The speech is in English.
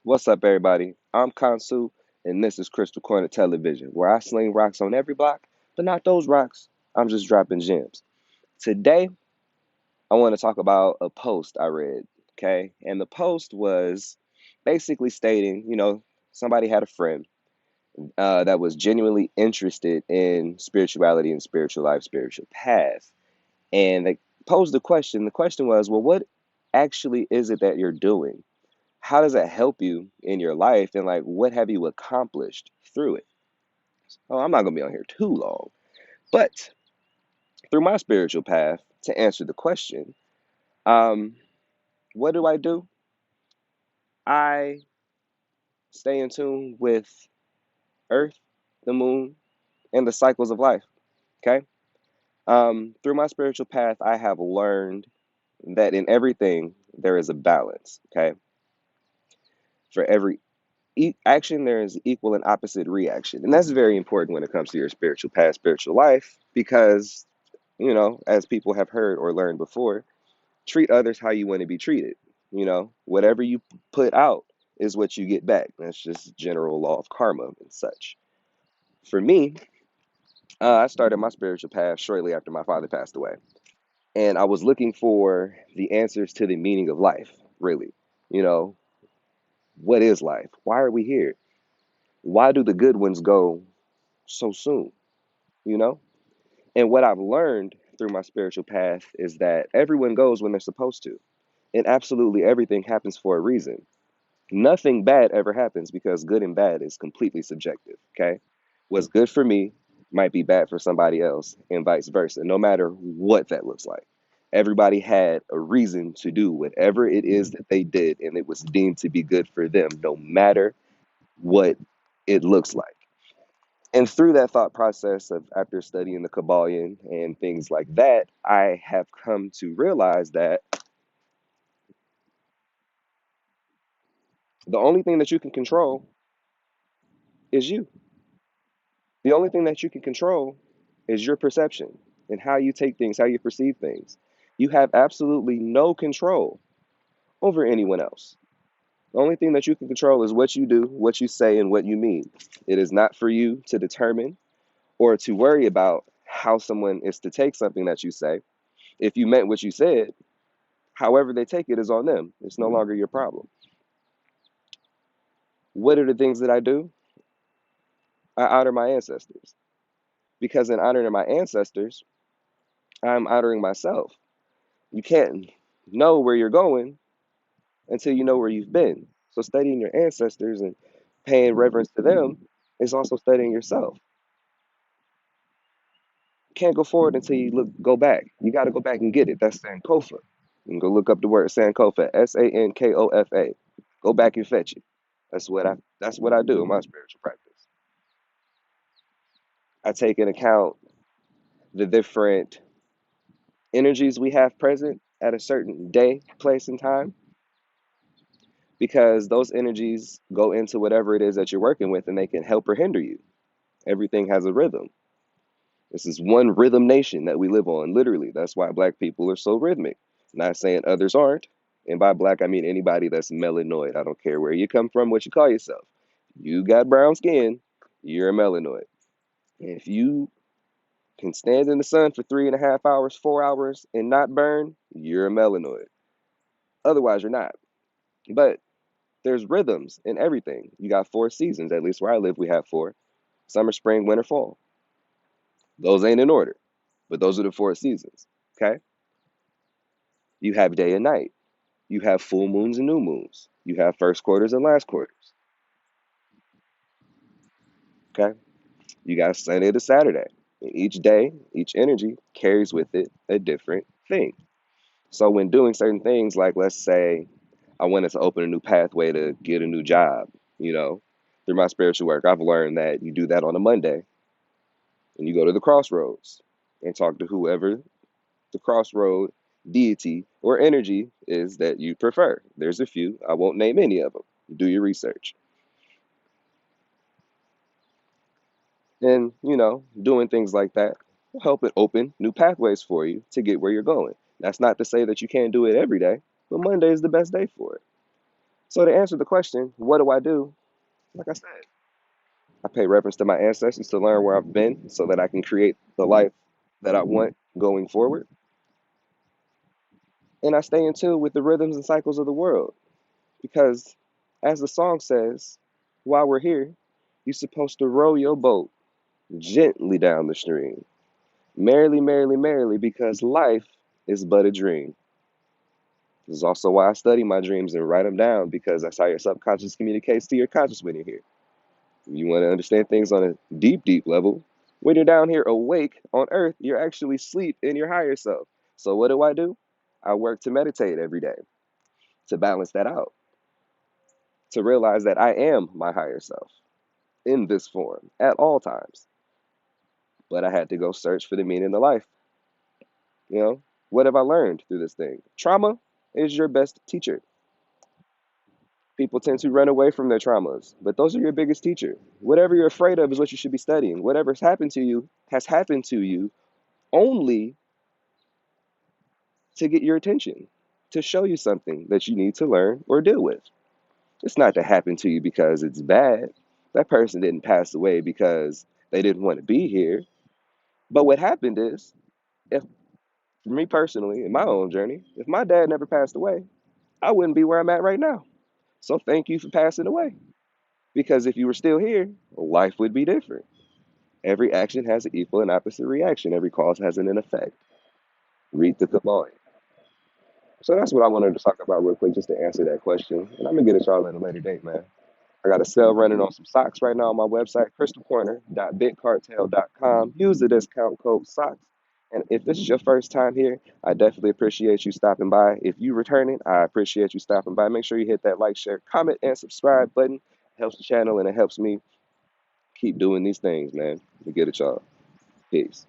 What's up, everybody? I'm Kansu, and this is Crystal Corner Television, where I sling rocks on every block, but not those rocks. I'm just dropping gems. Today, I want to talk about a post I read, okay? And the post was basically stating, somebody had a friend that was genuinely interested in spirituality and spiritual life, spiritual path. And they posed the question. The question was, well, what actually is it that you're doing? How does that help you in your life, and like what have you accomplished through it? Oh, I'm not gonna be on here too long, but through my spiritual path, to answer the question, um what do I do? I stay in tune with earth, the moon, and the cycles of life. Okay. Through my spiritual path, I have learned that in everything there is a balance. Okay. For every action, there is equal and opposite reaction, and that's very important when it comes to your spiritual path, spiritual life, because as people have heard or learned before, treat others how you want to be treated. Whatever you put out is what you get back. That's just general law of karma and such. For me, I started my spiritual path shortly after my father passed away, and I was looking for the answers to the meaning of life. Really, you know, what is life? Why are we here? Why do the good ones go so soon? You know, and what I've learned through my spiritual path is that everyone goes when they're supposed to, and absolutely everything happens for a reason. Nothing bad ever happens because good and bad is completely subjective. Okay. What's good for me might be bad for somebody else, and vice versa, no matter what that looks like. Everybody had a reason to do whatever it is that they did, and it was deemed to be good for them, no matter what it looks like. And through that thought process of after studying the Kabbalion and things like that, I have come to realize that the only thing that you can control is you. The only thing that you can control is your perception and how you take things, how you perceive things. You have absolutely no control over anyone else. The only thing that you can control is what you do, what you say, and what you mean. It is not for you to determine or to worry about how someone is to take something that you say. If you meant what you said, however they take it is on them. It's no longer your problem. What are the things that I do? I honor my ancestors, because in honoring my ancestors, I'm honoring myself. You can't know where you're going until you know where you've been. So studying your ancestors and paying reverence to them is also studying yourself. You can't go forward until you go back. You got to go back and get it. That's Sankofa. You can go look up the word Sankofa, Sankofa. Go back and fetch it. That's what I do in my spiritual practice. I take into account the different energies we have present at a certain day, place, and time, because those energies go into whatever it is that you're working with, and they can help or hinder you. Everything has a rhythm. This is one rhythm nation that we live on, literally. That's why black people are so rhythmic. Not saying others aren't. And by black, I mean anybody that's melanoid. I don't care where you come from, what you call yourself. You got brown skin, you're a melanoid. If you can stand in the sun for 3.5 hours, 4 hours, and not burn, you're a melanoid. Otherwise, you're not. But there's rhythms in everything. You got 4 seasons, at least where I live, we have four: summer, spring, winter, fall. Those ain't in order, but those are the 4 seasons. Okay. You have day and night. You have full moons and new moons. You have first quarters and last quarters. Okay. You got Sunday to Saturday. And each day, each energy carries with it a different thing. So when doing certain things, like let's say I wanted to open a new pathway to get a new job, you know, through my spiritual work, I've learned that you do that on a Monday, and you go to the crossroads and talk to whoever the crossroad deity or energy is that you prefer. There's a few. I won't name any of them. Do your research. And, doing things like that will help it open new pathways for you to get where you're going. That's not to say that you can't do it every day, but Monday is the best day for it. So to answer the question, what do I do? Like I said, I pay reference to my ancestors to learn where I've been so that I can create the life that I want going forward. And I stay in tune with the rhythms and cycles of the world because, as the song says, while we're here, you're supposed to row your boat gently down the stream, merrily, merrily, merrily, because life is but a dream. This is also why I study my dreams and write them down because that's how your subconscious communicates to your conscious when you're here. You want to understand things on a deep, deep level. When you're down here awake on earth, you're actually asleep in your higher self. So, what do? I work to meditate every day to balance that out, to realize that I am my higher self in this form at all times. But I had to go search for the meaning of life. You know, what have I learned through this thing? Trauma is your best teacher. People tend to run away from their traumas, but those are your biggest teacher. Whatever you're afraid of is what you should be studying. Whatever's happened to you has happened to you only to get your attention, to show you something that you need to learn or deal with. It's not to happen to you because it's bad. That person didn't pass away because they didn't want to be here. But what happened is, if for me personally, in my own journey, if my dad never passed away, I wouldn't be where I'm at right now. So thank you for passing away. Because if you were still here, life would be different. Every action has an equal and opposite reaction. Every cause has an effect. Read the Kabbalah. So that's what I wanted to talk about real quick, just to answer that question. And I'm gonna get it y'all at a later date, man. I got a sale running on some socks right now on my website, crystalcorner.bitcartel.com. Use the discount code SOCKS. And if this is your first time here, I definitely appreciate you stopping by. If you returning, I appreciate you stopping by. Make sure you hit that like, share, comment, and subscribe button. It helps the channel and it helps me keep doing these things, man. We get it, y'all. Peace.